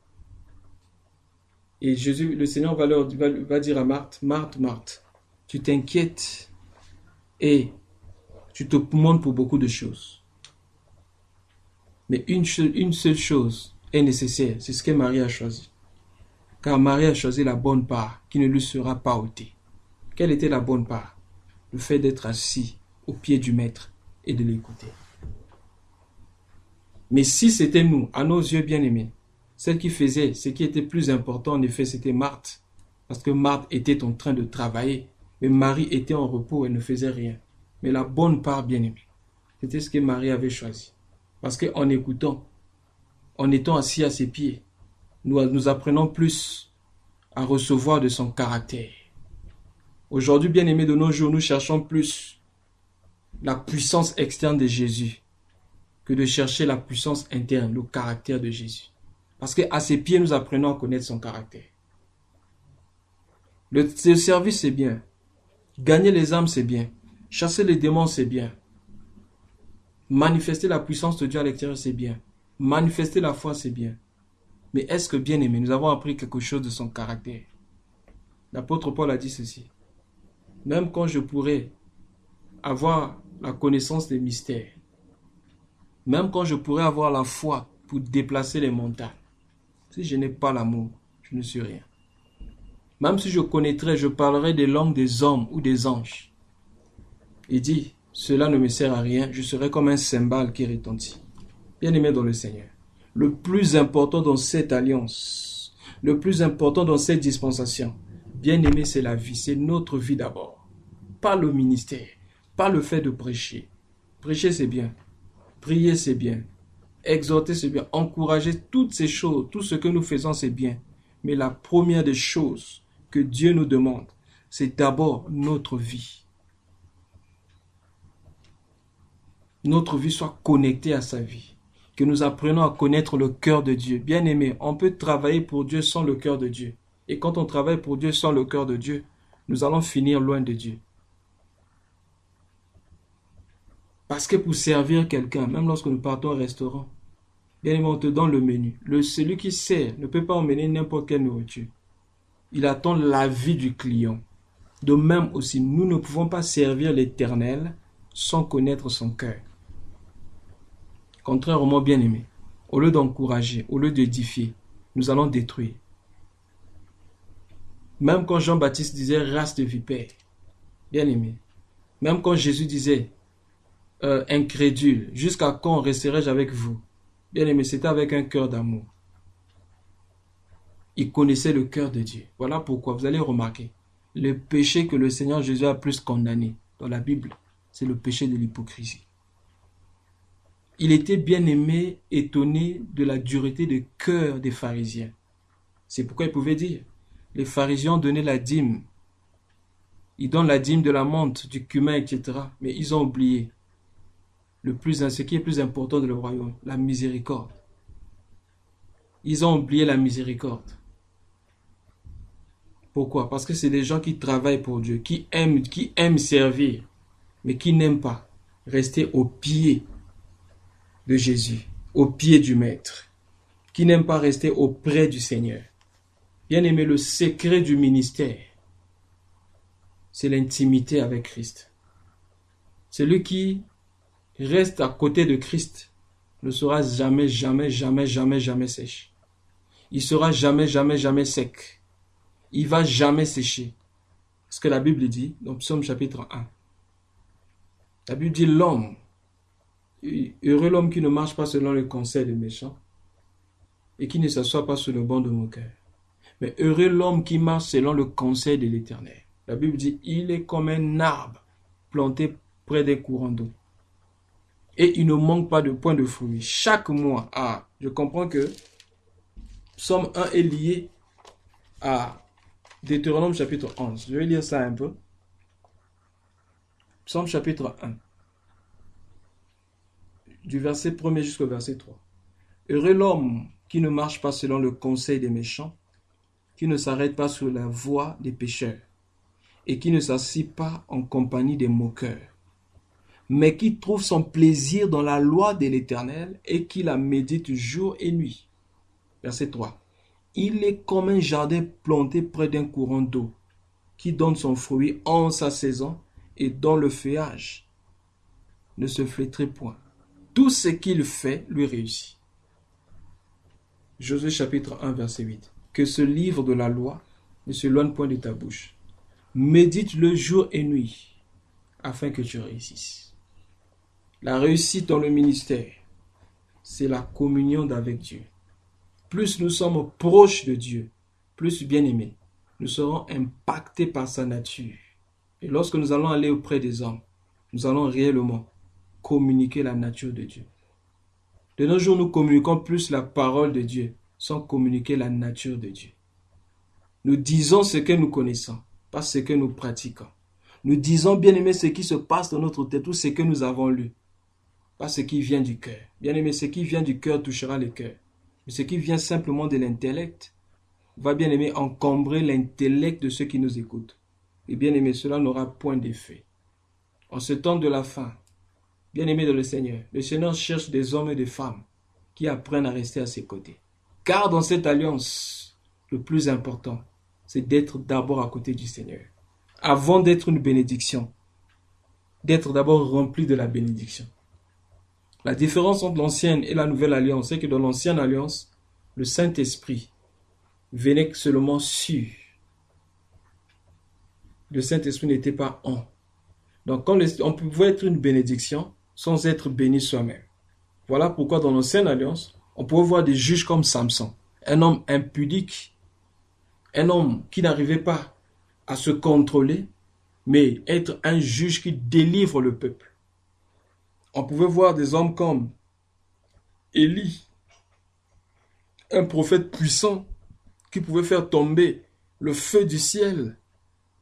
Et Jésus, le Seigneur va dire à Marthe, « Marthe, Marthe, tu t'inquiètes et tu te demandes pour beaucoup de choses. Mais une seule chose est nécessaire, c'est ce que Marie a choisi. Car Marie a choisi la bonne part qui ne lui sera pas ôtée. » Quelle était la bonne part? Le fait d'être assis au pied du Maître et de l'écouter. Mais si c'était nous, à nos yeux bien-aimés, celle qui faisait ce qui était plus important, en effet, c'était Marthe. Parce que Marthe était en train de travailler, mais Marie était en repos et ne faisait rien. Mais la bonne part, bien-aimée, c'était ce que Marie avait choisi. Parce qu'en écoutant, en étant assis à ses pieds, nous apprenons plus à recevoir de son caractère. Aujourd'hui, bien-aimés, de nos jours, nous cherchons plus la puissance externe de Jésus que de chercher la puissance interne, le caractère de Jésus. Parce qu'à ses pieds, nous apprenons à connaître son caractère. Le service, c'est bien. Gagner les âmes, c'est bien. Chasser les démons, c'est bien. Manifester la puissance de Dieu à l'extérieur, c'est bien. Manifester la foi, c'est bien. Mais est-ce que, bien aimé, nous avons appris quelque chose de son caractère? L'apôtre Paul a dit ceci. Même quand je pourrais avoir la connaissance des mystères, même quand je pourrais avoir la foi pour déplacer les montagnes, si je n'ai pas l'amour, je ne suis rien. Même si je connaîtrais, je parlerais des langues des hommes ou des anges. Il dit, cela ne me sert à rien, je serai comme un cymbale qui retentit. Bien-aimé dans le Seigneur, le plus important dans cette alliance, le plus important dans cette dispensation, bien-aimé, c'est la vie, c'est notre vie d'abord. Pas le ministère, pas le fait de prêcher. Prêcher, c'est bien. Prier, c'est bien. Exhorter, c'est bien. Encourager, toutes ces choses, tout ce que nous faisons, c'est bien. Mais la première des choses que Dieu nous demande, c'est d'abord notre vie. Notre vie soit connectée à sa vie. Que nous apprenons à connaître le cœur de Dieu. Bien aimé, on peut travailler pour Dieu sans le cœur de Dieu. Et quand on travaille pour Dieu sans le cœur de Dieu, nous allons finir loin de Dieu. Parce que pour servir quelqu'un, même lorsque nous partons au restaurant, bien aimé, on te donne le menu. Celui qui sert ne peut pas emmener n'importe quelle nourriture. Il attend l'avis du client. De même aussi, nous ne pouvons pas servir l'Éternel sans connaître son cœur. Contrairement, bien aimé, au lieu d'encourager, au lieu d'édifier, nous allons détruire. Même quand Jean-Baptiste disait race de vipères, bien aimé, même quand Jésus disait incrédule, jusqu'à quand resterai-je avec vous? Bien aimé, c'était avec un cœur d'amour. Il connaissait le cœur de Dieu. Voilà pourquoi, vous allez remarquer, le péché que le Seigneur Jésus a plus condamné dans la Bible, c'est le péché de l'hypocrisie. Il était bien aimé, étonné de la dureté de cœur des pharisiens. C'est pourquoi il pouvait dire, les pharisiens donnaient la dîme. Ils donnent la dîme de la menthe, du cumin, etc. Mais ils ont oublié ce qui est plus important dans le royaume, la miséricorde. Ils ont oublié la miséricorde. Pourquoi? Parce que c'est des gens qui travaillent pour Dieu, qui aiment servir, mais qui n'aiment pas rester au pied de Jésus, au pied du Maître, qui n'aiment pas rester auprès du Seigneur. Bien aimé, le secret du ministère, c'est l'intimité avec Christ. Celui qui reste à côté de Christ ne sera jamais sèche. Il sera jamais sec. Il va jamais sécher. Ce que la Bible dit dans Psaume chapitre 1. La Bible dit l'homme Heureux l'homme qui ne marche pas selon le conseil des méchants et qui ne s'assoit pas sur le banc de mon cœur. Mais heureux l'homme qui marche selon le conseil de l'Éternel. La Bible dit, il est comme un arbre planté près des courants d'eau. Et il ne manque pas de point de fruits. Chaque mois, je comprends que Psaume 1 est lié à Deutéronome chapitre 11. Je vais lire ça un peu. Psaume chapitre 1. Du verset 1er jusqu'au verset 3. Heureux l'homme qui ne marche pas selon le conseil des méchants, qui ne s'arrête pas sur la voie des pécheurs, et qui ne s'assied pas en compagnie des moqueurs, mais qui trouve son plaisir dans la loi de l'Éternel et qui la médite jour et nuit. Verset 3. Il est comme un jardin planté près d'un courant d'eau, qui donne son fruit en sa saison et dont le feuillage ne se flétrit point. Tout ce qu'il fait lui réussit. Josué chapitre 1 verset 8. Que ce livre de la loi ne s'éloigne point de ta bouche. Médite-le jour et nuit, afin que tu réussisses. La réussite dans le ministère, c'est la communion avec Dieu. Plus nous sommes proches de Dieu, plus bien-aimés, nous serons impactés par sa nature. Et lorsque nous allons aller auprès des hommes, nous allons réellement communiquer la nature de Dieu. De nos jours, nous communiquons plus la parole de Dieu sans communiquer la nature de Dieu. Nous disons ce que nous connaissons, pas ce que nous pratiquons. Nous disons, bien-aimé, ce qui se passe dans notre tête ou ce que nous avons lu, pas ce qui vient du cœur. Bien-aimé, ce qui vient du cœur touchera le cœur. Mais ce qui vient simplement de l'intellect va, bien-aimé, encombrer l'intellect de ceux qui nous écoutent. Et bien-aimé, cela n'aura point d'effet. En ce temps de la fin, bien-aimé dans le Seigneur cherche des hommes et des femmes qui apprennent à rester à ses côtés. Car dans cette alliance, le plus important, c'est d'être d'abord à côté du Seigneur. Avant d'être une bénédiction, d'être d'abord rempli de la bénédiction. La différence entre l'ancienne et la nouvelle alliance, c'est que dans l'ancienne alliance, le Saint-Esprit venait seulement sur. Le Saint-Esprit n'était pas en. Donc, on pouvait être une bénédiction sans être béni soi-même. Voilà pourquoi dans l'ancienne alliance, on pouvait voir des juges comme Samson, un homme impudique, un homme qui n'arrivait pas à se contrôler, mais être un juge qui délivre le peuple. On pouvait voir des hommes comme Élie, un prophète puissant qui pouvait faire tomber le feu du ciel,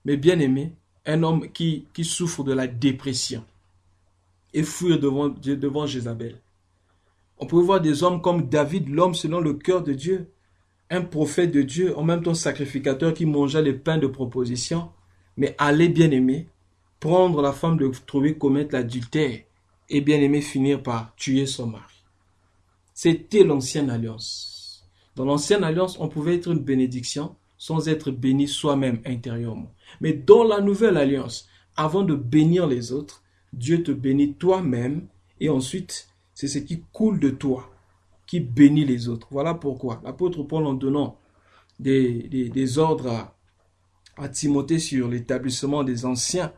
mais bien aimé, un homme qui souffre de la dépression et fuir devant Jézabel. On pouvait voir des hommes comme David, l'homme selon le cœur de Dieu, un prophète de Dieu, en même temps sacrificateur qui mangeait les pains de proposition, mais allait bien aimé, prendre la femme de trouver commettre l'adultère et bien aimé finir par tuer son mari. C'était l'ancienne alliance. Dans l'ancienne alliance, on pouvait être une bénédiction sans être béni soi-même intérieurement. Mais dans la nouvelle alliance, avant de bénir les autres, Dieu te bénit toi-même et ensuite, c'est ce qui coule de toi qui bénit les autres. Voilà pourquoi l'apôtre Paul, en donnant des ordres à Timothée sur l'établissement des anciens,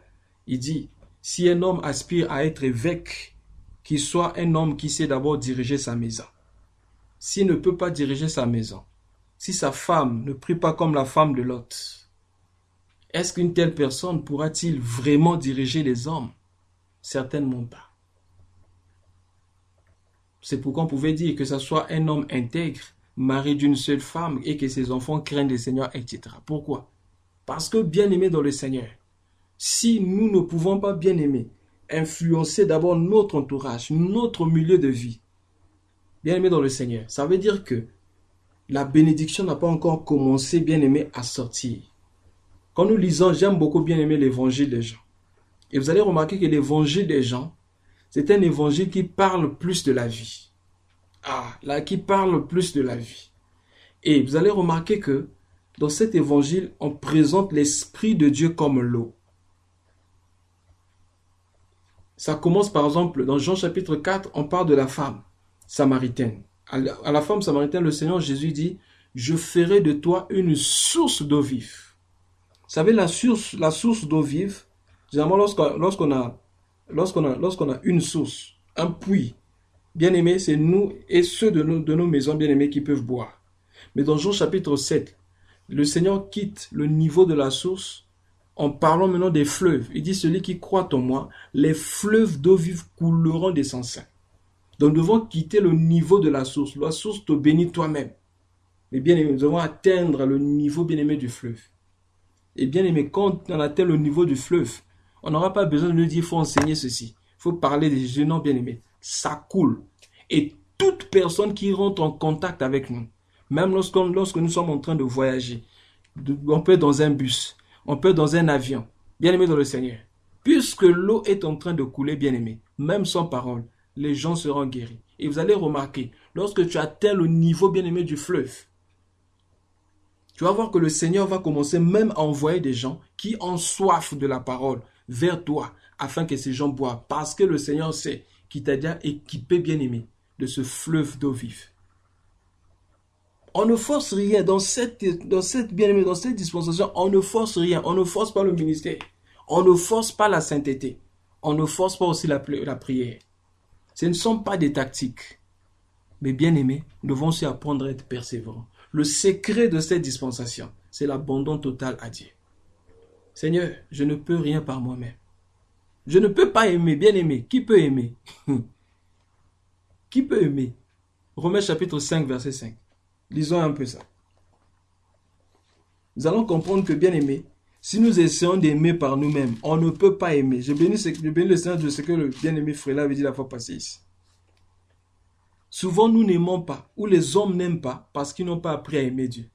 il dit, si un homme aspire à être évêque, qu'il soit un homme qui sait d'abord diriger sa maison. S'il ne peut pas diriger sa maison, si sa femme ne prie pas comme la femme de Lot, est-ce qu'une telle personne pourra-t-il vraiment diriger les hommes? Certainement pas. C'est pourquoi on pouvait dire que ce soit un homme intègre, mari d'une seule femme et que ses enfants craignent le Seigneur, etc. Pourquoi? Parce que bien aimé dans le Seigneur, si nous ne pouvons pas bien aimer, influencer d'abord notre entourage, notre milieu de vie, bien aimé dans le Seigneur, ça veut dire que la bénédiction n'a pas encore commencé, bien aimé, à sortir. Quand nous lisons, j'aime beaucoup bien aimer l'évangile des gens. Et vous allez remarquer que l'évangile des gens, c'est un évangile qui parle plus de la vie. Qui parle plus de la vie. Et vous allez remarquer que dans cet évangile, on présente l'Esprit de Dieu comme l'eau. Ça commence par exemple, dans Jean chapitre 4, on parle de la femme samaritaine. À la femme samaritaine, le Seigneur Jésus dit, « Je ferai de toi une source d'eau vive. » Vous savez, la source d'eau vive, généralement lorsqu'on a une source, un puits. Bien-aimés, c'est nous et ceux de nos maisons bien-aimés qui peuvent boire. Mais dans Jean chapitre 7, le Seigneur quitte le niveau de la source en parlant maintenant des fleuves. Il dit, celui qui croit en moi, les fleuves d'eau vive couleront des sans saints. Donc nous devons quitter le niveau de la source. La source te bénit toi-même. Mais bien aimé, nous devons atteindre le niveau bien-aimé du fleuve. Et bien aimé, quand on atteint le niveau du fleuve, on n'aura pas besoin de nous dire, il faut enseigner ceci. Il faut parler des Jésus. Non, bien aimé, ça coule. Et toute personne qui rentre en contact avec nous, même lorsque nous sommes en train de voyager, on peut être dans un bus, on peut être dans un avion, bien aimé dans le Seigneur. Puisque l'eau est en train de couler, bien aimé, même sans parole, les gens seront guéris. Et vous allez remarquer, lorsque tu atteins le niveau bien aimé du fleuve, tu vas voir que le Seigneur va commencer même à envoyer des gens qui ont soif de la parole vers toi, afin que ces gens boivent. Parce que le Seigneur sait qu'il t'a déjà équipé, bien aimé, de ce fleuve d'eau vive. On ne force rien dans cette bien-aimé, dans cette dispensation, on ne force rien. On ne force pas le ministère. On ne force pas la sainteté. On ne force pas aussi la prière. Ce ne sont pas des tactiques. Mais bien aimé, nous devons aussi apprendre à être persévérants. Le secret de cette dispensation, c'est l'abandon total à Dieu. Seigneur, je ne peux rien par moi-même. Je ne peux pas aimer, bien aimé. Qui peut aimer? Qui peut aimer? Romains chapitre 5, verset 5. Lisons un peu ça. Nous allons comprendre que, bien aimé, si nous essayons d'aimer par nous-mêmes, on ne peut pas aimer. Je bénis le Seigneur de ce que le bien-aimé frère avait dit la fois passée ici. Souvent, nous n'aimons pas, ou les hommes n'aiment pas, parce qu'ils n'ont pas appris à aimer Dieu.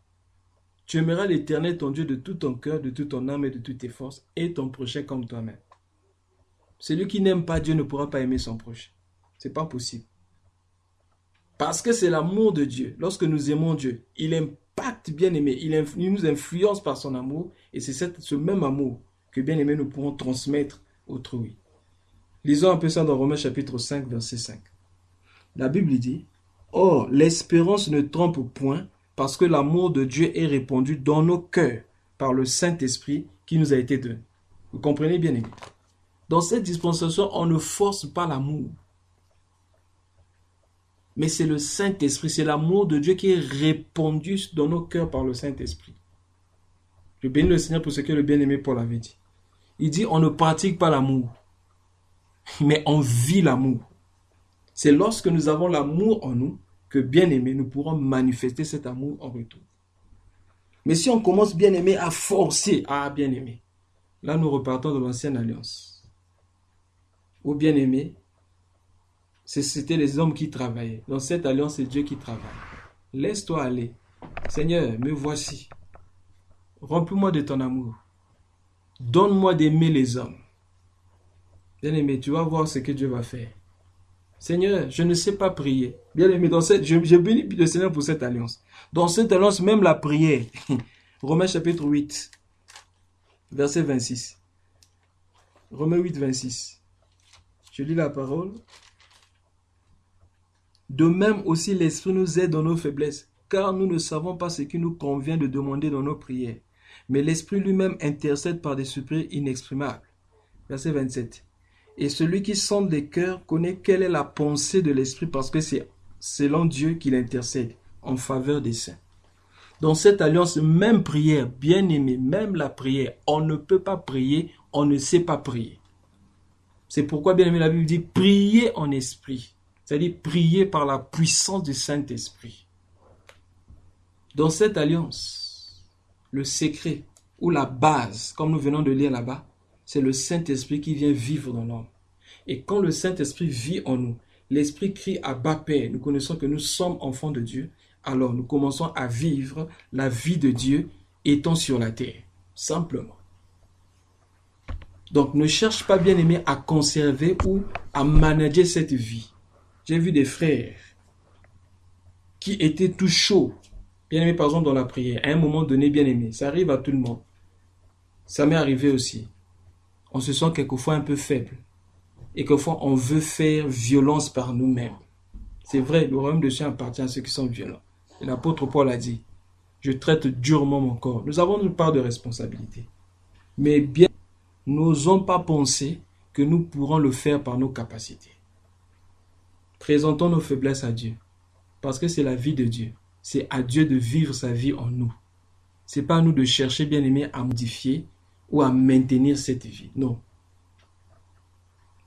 Tu aimeras l'Éternel, ton Dieu, de tout ton cœur, de toute ton âme et de toutes tes forces, et ton prochain comme toi-même. Celui qui n'aime pas Dieu ne pourra pas aimer son prochain. Ce n'est pas possible. Parce que c'est l'amour de Dieu. Lorsque nous aimons Dieu, il impacte, bien-aimé, il nous influence par son amour, et c'est ce même amour que, bien-aimé, nous pourrons transmettre autrui. Lisons un peu ça dans Romains chapitre 5, verset 5. La Bible dit, « Or, l'espérance ne trompe point, parce que l'amour de Dieu est répandu dans nos cœurs par le Saint-Esprit qui nous a été donné. » Vous comprenez, bien-aimé? Dans cette dispensation, on ne force pas l'amour. Mais c'est le Saint-Esprit, c'est l'amour de Dieu qui est répandu dans nos cœurs par le Saint-Esprit. Je bénis le Seigneur pour ce que le bien-aimé Paul avait dit. Il dit, on ne pratique pas l'amour, mais on vit l'amour. C'est lorsque nous avons l'amour en nous que, bien-aimé, nous pourrons manifester cet amour en retour. Mais si on commence, bien-aimé, à forcer, bien-aimé, là nous repartons de l'ancienne alliance. Ou bien-aimé, c'était les hommes qui travaillaient. Dans cette alliance, c'est Dieu qui travaille. Laisse-toi aller. Seigneur, me voici. Remplis-moi de ton amour. Donne-moi d'aimer les hommes. Bien-aimé, tu vas voir ce que Dieu va faire. Seigneur, je ne sais pas prier. Bien-aimé, je bénis le Seigneur pour cette alliance. Dans cette alliance, même la prière. Romains chapitre 8, verset 26. Romains 8, 26. Je lis la parole. De même aussi l'Esprit nous aide dans nos faiblesses, car nous ne savons pas ce qu'il nous convient de demander dans nos prières. Mais l'Esprit lui-même intercède par des soupirs inexprimables. Verset 27. Et celui qui sonde les cœurs connaît quelle est la pensée de l'Esprit, parce que c'est selon Dieu qu'il intercède en faveur des saints. Dans cette alliance, même prière, bien aimée, même la prière, on ne peut pas prier, on ne sait pas prier. C'est pourquoi, bien aimé, la Bible dit prier en esprit. C'est-à-dire prier par la puissance du Saint-Esprit. Dans cette alliance, le secret ou la base, comme nous venons de lire là-bas, c'est le Saint-Esprit qui vient vivre dans l'homme. Et quand le Saint-Esprit vit en nous, l'Esprit crie à bas Père, nous connaissons que nous sommes enfants de Dieu, alors nous commençons à vivre la vie de Dieu étant sur la terre, simplement. Donc ne cherche pas, bien aimé, à conserver ou à manager cette vie. J'ai vu des frères qui étaient tout chauds, bien aimés par exemple dans la prière, à un moment donné, bien aimé. Ça arrive à tout le monde. Ça m'est arrivé aussi. On se sent quelquefois un peu faible. Et quelquefois on veut faire violence par nous-mêmes. C'est vrai, le royaume de Dieu appartient à ceux qui sont violents. Et l'apôtre Paul a dit, je traite durement mon corps. Nous avons une part de responsabilité. Mais bien, n'osons pas penser que nous pourrons le faire par nos capacités. Présentons nos faiblesses à Dieu. Parce que c'est la vie de Dieu. C'est à Dieu de vivre sa vie en nous. Ce n'est pas à nous de chercher, bien aimé, à modifier ou à maintenir cette vie. Non.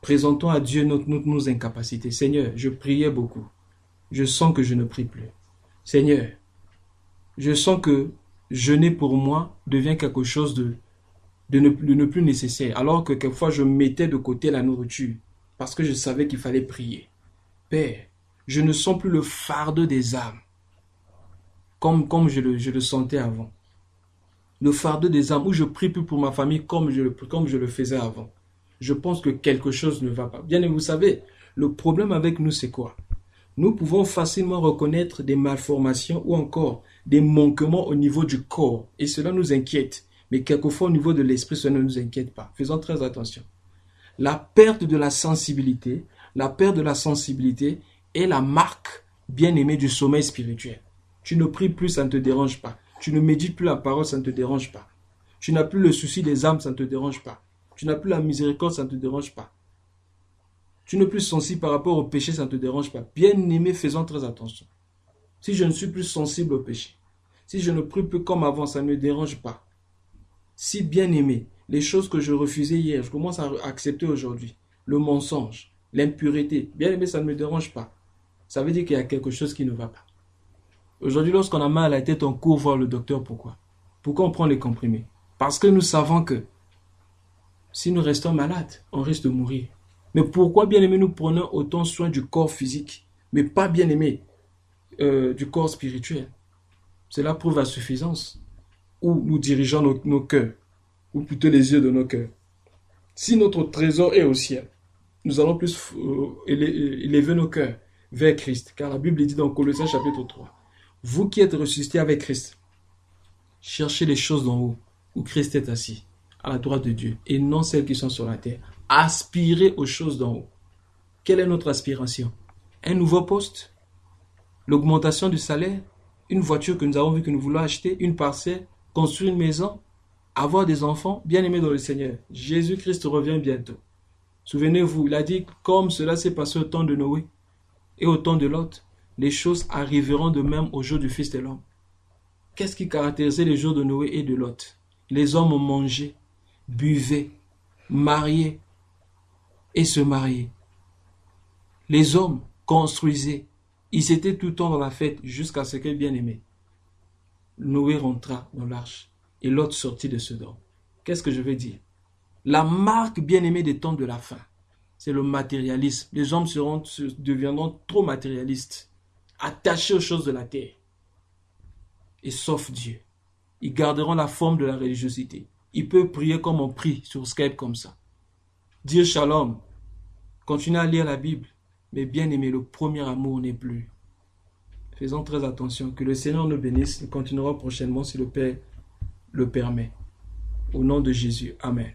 Présentons à Dieu nos incapacités. Seigneur, je priais beaucoup. Je sens que je ne prie plus. Seigneur, je sens que jeûner pour moi devient quelque chose de ne plus nécessaire. Alors que quelquefois je mettais de côté la nourriture parce que je savais qu'il fallait prier. Père, je ne sens plus le fardeau des âmes comme je le sentais avant. Le fardeau des âmes où je prie plus pour ma famille comme je le faisais avant. Je pense que quelque chose ne va pas. Bien, et vous savez, le problème avec nous, c'est quoi? Nous pouvons facilement reconnaître des malformations ou encore des manquements au niveau du corps. Et cela nous inquiète. Mais quelquefois, au niveau de l'esprit, cela ne nous inquiète pas. Faisons très attention. La perte de la sensibilité est la marque bien-aimée du sommeil spirituel. Tu ne pries plus, ça ne te dérange pas. Tu ne médites plus la parole, ça ne te dérange pas. Tu n'as plus le souci des âmes, ça ne te dérange pas. Tu n'as plus la miséricorde, ça ne te dérange pas. Tu n'es plus sensible par rapport au péché, ça ne te dérange pas. Bien-aimé, faisons très attention. Si je ne suis plus sensible au péché, si je ne prie plus comme avant, ça ne me dérange pas. Si bien-aimé, les choses que je refusais hier, je commence à accepter aujourd'hui. Le mensonge, l'impureté, bien-aimé, ça ne me dérange pas. Ça veut dire qu'il y a quelque chose qui ne va pas. Aujourd'hui, lorsqu'on a mal à la tête, on court voir le docteur. Pourquoi? Pourquoi on prend les comprimés? Parce que nous savons que si nous restons malades, on risque de mourir. Mais pourquoi, bien-aimé, nous prenons autant soin du corps physique, mais pas, bien-aimé, du corps spirituel? Cela prouve la suffisance. Où nous dirigeons nos cœurs, ou plutôt les yeux de nos cœurs. Si notre trésor est au ciel, nous allons plus élever nos cœurs vers Christ. Car la Bible dit dans Colossiens chapitre 3, vous qui êtes ressuscités avec Christ, cherchez les choses d'en haut, où Christ est assis, à la droite de Dieu, et non celles qui sont sur la terre. Aspirez aux choses d'en haut. Quelle est notre aspiration? Un nouveau poste? L'augmentation du salaire? Une voiture que nous avons vu que nous voulons acheter? Une parcelle? Construire une maison? Avoir des enfants? Bien-aimés dans le Seigneur, Jésus-Christ revient bientôt. Souvenez-vous, il a dit, comme cela s'est passé au temps de Noé et au temps de Lot, les choses arriveront de même au jour du Fils de l'homme. Qu'est-ce qui caractérisait les jours de Noé et de Lot? Les hommes ont mangé, buvaient, mariaient et se mariaient. Les hommes construisaient. Ils étaient tout le temps dans la fête jusqu'à ce que, bien-aimé, Noé rentra dans l'arche et Lot sortit de Sodome. Qu'est-ce que je veux dire? La marque bien-aimée des temps de la fin, c'est le matérialisme. Les hommes deviendront trop matérialistes, attachés aux choses de la terre. Et sauf Dieu, ils garderont la forme de la religiosité. Ils peuvent prier comme on prie sur Skype comme ça. Dire shalom, continuer à lire la Bible, mais bien-aimé, le premier amour n'est plus. Faisons très attention. Que le Seigneur nous bénisse. Il continuera prochainement si le Père le permet. Au nom de Jésus. Amen.